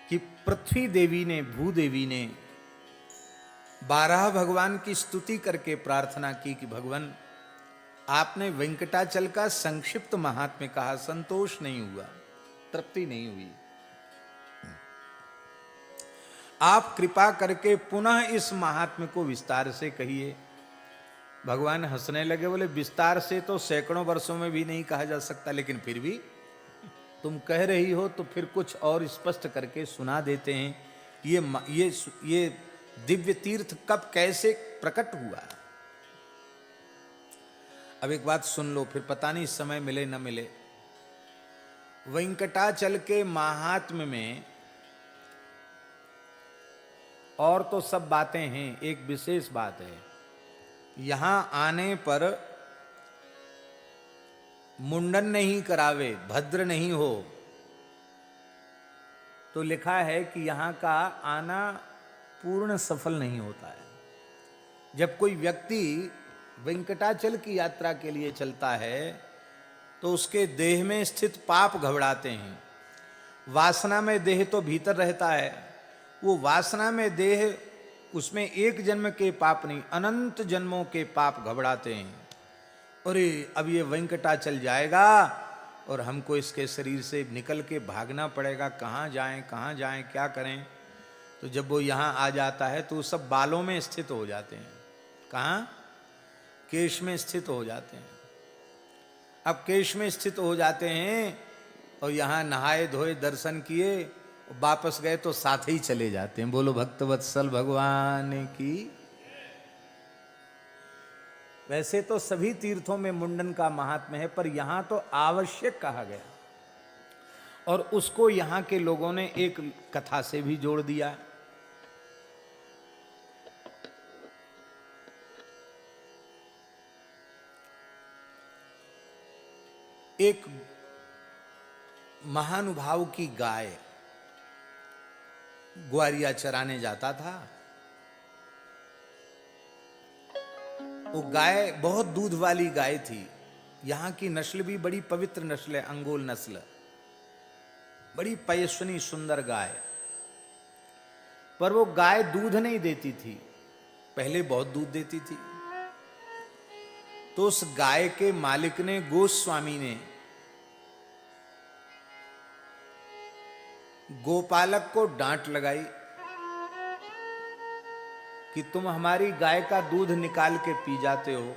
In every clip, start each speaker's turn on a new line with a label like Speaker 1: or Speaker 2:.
Speaker 1: कि पृथ्वी देवी ने, भूदेवी ने 12 भगवान की स्तुति करके प्रार्थना की कि भगवान आपने वेंकटाचल का संक्षिप्त महात्म्य कहा, संतोष नहीं हुआ, तृप्ति नहीं हुई, आप कृपा करके पुनः इस महात्म्य को विस्तार से कहिए। भगवान हंसने लगे, बोले विस्तार से तो सैकड़ों वर्षों में भी नहीं कहा जा सकता, लेकिन फिर भी तुम कह रही हो तो फिर कुछ और स्पष्ट करके सुना देते हैं। ये दिव्य तीर्थ कब कैसे प्रकट हुआ। अब एक बात सुन लो, फिर पता नहीं समय मिले न मिले। वेंकटाचल के महात्म्य में और तो सब बातें हैं, एक विशेष बात है, यहां आने पर मुंडन नहीं करावे, भद्र नहीं हो, तो लिखा है कि यहां का आना पूर्ण सफल नहीं होता है। जब कोई व्यक्ति वेंकटाचल की यात्रा के लिए चलता है तो उसके देह में स्थित पाप घबराते हैं। वासना में देह तो भीतर रहता है, वो वासना में देह, उसमें एक जन्म के पाप नहीं, अनंत जन्मों के पाप घबराते हैं। अरे अब ये वेंकटाचल जाएगा और हमको इसके शरीर से निकल के भागना पड़ेगा, कहाँ जाएं क्या करें। तो जब वो यहाँ आ जाता है तो वो सब बालों में स्थित हो जाते हैं। कहाँ? केश में स्थित हो जाते हैं। अब केश में स्थित हो जाते हैं और यहाँ नहाए धोए दर्शन किए, वापस गए तो साथ ही चले जाते हैं। बोलो भक्तवत्सल भगवान की। वैसे तो सभी तीर्थों में मुंडन का महात्म्य है, पर यहां तो आवश्यक कहा गया और उसको यहां के लोगों ने एक कथा से भी जोड़ दिया। एक महानुभाव की गाय ग्वारिया चराने जाता था। वो गाय बहुत दूध वाली गाय थी। यहाँ की नस्ल भी बड़ी पवित्र नस्ल है, अंगोल नस्ल, बड़ी पयस्विनी सुंदर गाय। पर वो गाय दूध नहीं देती थी, पहले बहुत दूध देती थी। तो उस गाय के मालिक ने, गोस्वामी ने, गोपालक को डांट लगाई कि तुम हमारी गाय का दूध निकाल के पी जाते हो।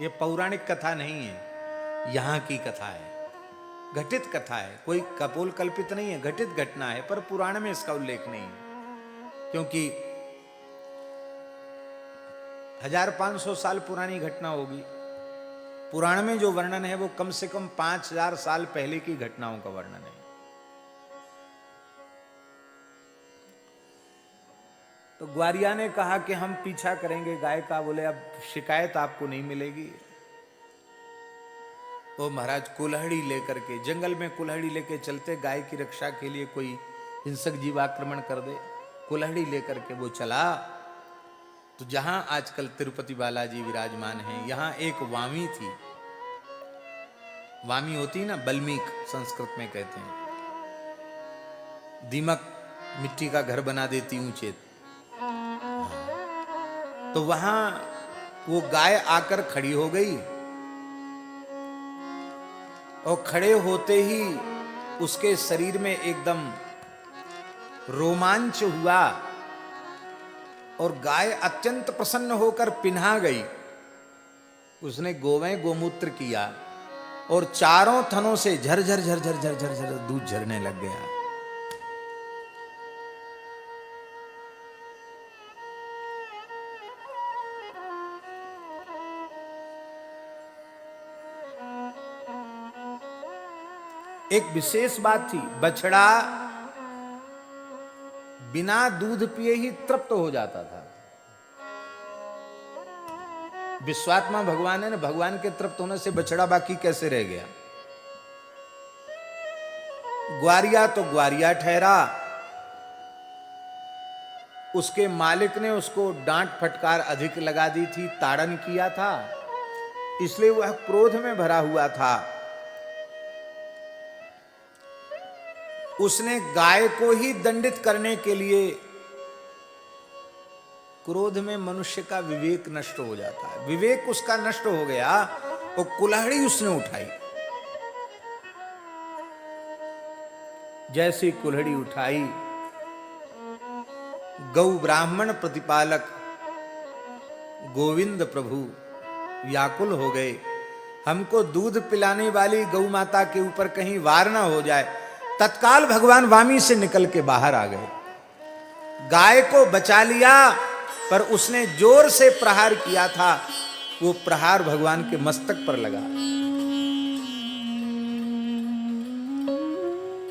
Speaker 1: ये पौराणिक कथा नहीं है, यहां की कथा है, घटित कथा है, कोई कपोल कल्पित नहीं है, घटित घटना है, पर पुराण में इसका उल्लेख नहीं है। क्योंकि 1500 साल पुरानी घटना होगी। पुराण में जो वर्णन है वो कम से कम 5000 साल पहले की घटनाओं का वर्णन है। तो ग्वारिया ने कहा कि हम पीछा करेंगे गाय का। बोले अब शिकायत आपको नहीं मिलेगी। वो महाराज कुल्हाड़ी लेकर के, जंगल में कुल्हाड़ी लेके चलते, गाय की रक्षा के लिए कोई हिंसक जीव आक्रमण कर दे, कुल्हाड़ी लेकर के वो चला। तो जहां आजकल तिरुपति बालाजी विराजमान हैं, यहां एक वामी थी। वामी होती ना, बल्मीक संस्कृत में कहते हैं। दीमक मिट्टी का घर बना देती ऊंचे। तो वहां वो गाय आकर खड़ी हो गई और खड़े होते ही उसके शरीर में एकदम रोमांच हुआ और गाय अत्यंत प्रसन्न होकर पिन्हा गई। उसने गोवें गोमूत्र किया और चारों थनों से झरझर झरझर झरझर झर दूध झरने लग गया। एक विशेष बात थी, बछड़ा बिना दूध पिए ही तृप्त हो जाता था। विश्वात्मा भगवान है ना, भगवान के तृप्त होने से बछड़ा बाकी कैसे रह गया। ग्वारिया तो ग्वारिया ठहरा, उसके मालिक ने उसको डांट फटकार अधिक लगा दी थी, ताड़न किया था, इसलिए वह क्रोध में भरा हुआ था। उसने गाय को ही दंडित करने के लिए, क्रोध में मनुष्य का विवेक नष्ट हो जाता है, विवेक उसका नष्ट हो गया, वो कुल्हाड़ी उसने उठाई। जैसी कुल्हाड़ी उठाई, गौ ब्राह्मण प्रतिपालक गोविंद प्रभु व्याकुल हो गए, हमको दूध पिलाने वाली गौ माता के ऊपर कहीं वार ना हो जाए। तत्काल भगवान वामी से निकल के बाहर आ गए, गाय को बचा लिया, पर उसने जोर से प्रहार किया था, वो प्रहार भगवान के मस्तक पर लगा।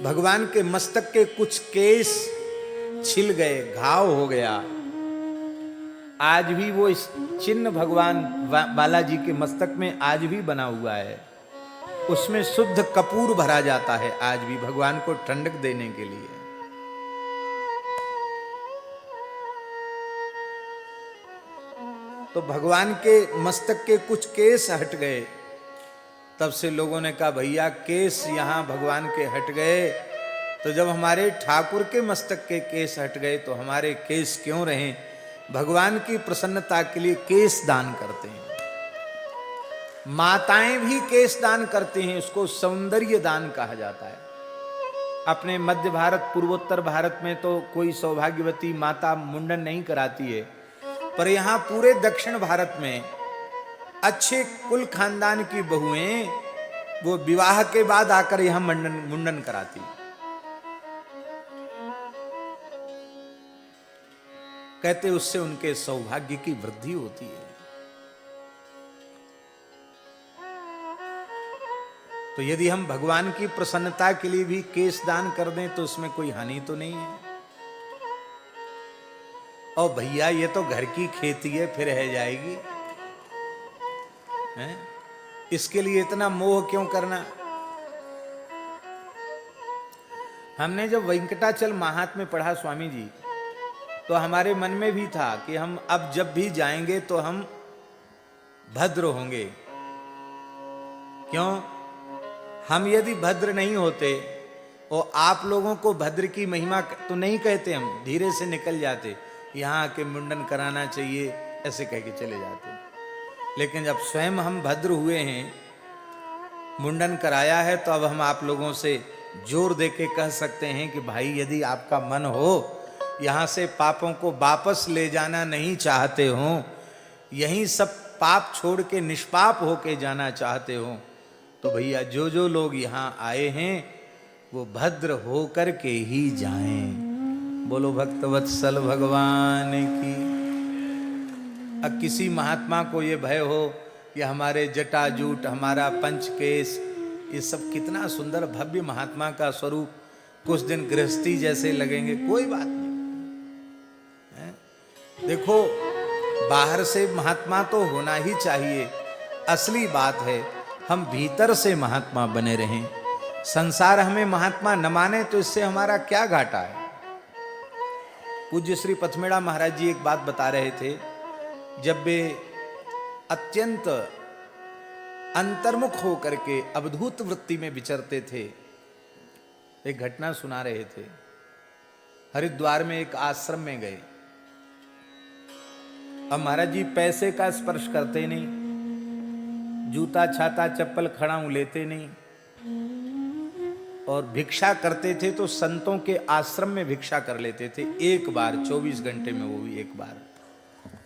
Speaker 1: भगवान के मस्तक के कुछ केस छिल गए, घाव हो गया। आज भी वो इस चिन्ह भगवान बालाजी के मस्तक में आज भी बना हुआ है, उसमें शुद्ध कपूर भरा जाता है आज भी भगवान को ठंडक देने के लिए। तो भगवान के मस्तक के कुछ केस हट गए, तब से लोगों ने कहा भैया केस यहां भगवान के हट गए, तो जब हमारे ठाकुर के मस्तक के केस हट गए तो हमारे केस क्यों रहें। भगवान की प्रसन्नता के लिए केस दान करते हैं, माताएं भी केस दान करती हैं, उसको सौंदर्य दान कहा जाता है। अपने मध्य भारत पूर्वोत्तर भारत में तो कोई सौभाग्यवती माता मुंडन नहीं कराती है, पर यहां पूरे दक्षिण भारत में अच्छे कुल खानदान की बहुएं वो विवाह के बाद आकर यहां मुंडन कराती, कहते उससे उनके सौभाग्य की वृद्धि होती है। तो यदि हम भगवान की प्रसन्नता के लिए भी केस दान कर दें तो उसमें कोई हानि तो नहीं है। और भैया ये तो घर की खेती है, फिर रह जाएगी है? इसके लिए इतना मोह क्यों करना। हमने जब वेंकटाचल महात्म्य पढ़ा स्वामी जी, तो हमारे मन में भी था कि हम अब जब भी जाएंगे तो हम भद्र होंगे। क्यों? हम यदि भद्र नहीं होते और आप लोगों को भद्र की महिमा तो नहीं कहते, हम धीरे से निकल जाते, यहाँ आके मुंडन कराना चाहिए ऐसे कह के चले जाते। लेकिन जब स्वयं हम भद्र हुए हैं, मुंडन कराया है, तो अब हम आप लोगों से जोर दे के कह सकते हैं कि भाई यदि आपका मन हो, यहाँ से पापों को वापस ले जाना नहीं चाहते हो, यहीं सब पाप छोड़ के निष्पाप होके जाना चाहते हो, तो भैया जो जो लोग यहाँ आए हैं वो भद्र हो कर के ही जाएं। बोलो भक्तवत्सल भगवान की। अब किसी महात्मा को ये भय हो कि हमारे जटाजूट, हमारा पंचकेश, ये सब कितना सुंदर भव्य महात्मा का स्वरूप, कुछ दिन गृहस्थी जैसे लगेंगे, कोई बात नहीं है? देखो बाहर से महात्मा तो होना ही चाहिए, असली बात है हम भीतर से महात्मा बने रहें। संसार हमें महात्मा न माने तो इससे हमारा क्या घाटा है। पूज्य श्री पथमेड़ा महाराज जी एक बात बता रहे थे, जब वे अत्यंत अंतर्मुख होकर के अवधूत वृत्ति में विचरते थे, एक घटना सुना रहे थे। हरिद्वार में एक आश्रम में गए, अब महाराज जी पैसे का स्पर्श करते नहीं, जूता छाता चप्पल खड़ाऊं लेते नहीं, और भिक्षा करते थे तो संतों के आश्रम में भिक्षा कर लेते थे, एक बार 24 घंटे में, वो भी एक बार।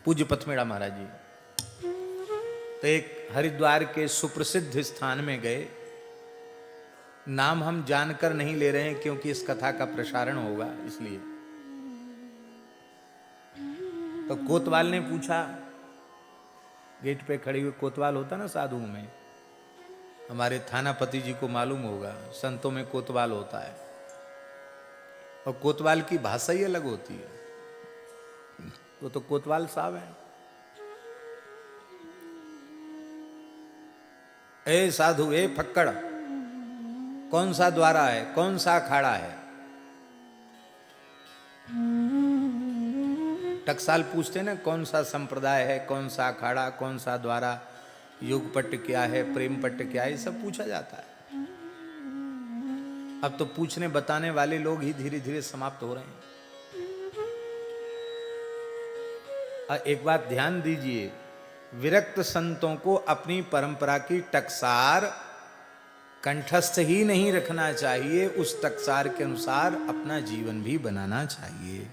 Speaker 1: पूज्य पथमेड़ा महाराज जी तो एक हरिद्वार के सुप्रसिद्ध स्थान में गए, नाम हम जानकर नहीं ले रहे हैं क्योंकि इस कथा का प्रसारण होगा इसलिए। तो कोतवाल ने पूछा, गेट पे खड़े हुए कोतवाल होता ना साधुओं में, हमारे थानापति जी को मालूम होगा, संतों में कोतवाल होता है, और कोतवाल की भाषा ही अलग होती है। वो तो कोतवाल साहब है। ए साधु, ए फक्कड़, कौन सा द्वारा है, कौन सा अखाड़ा है? टकसाल पूछते ना, कौन सा संप्रदाय है, कौन सा अखाड़ा, कौन सा द्वारा, युग पट्ट क्या है, प्रेम पट्ट क्या है, ये सब पूछा जाता है। अब तो पूछने बताने वाले लोग ही धीरे धीरे समाप्त हो रहे हैं। एक बात ध्यान दीजिए, विरक्त संतों को अपनी परंपरा की टकसार कंठस्थ ही नहीं रखना चाहिए, उस टकसार के अनुसार अपना जीवन भी बनाना चाहिए।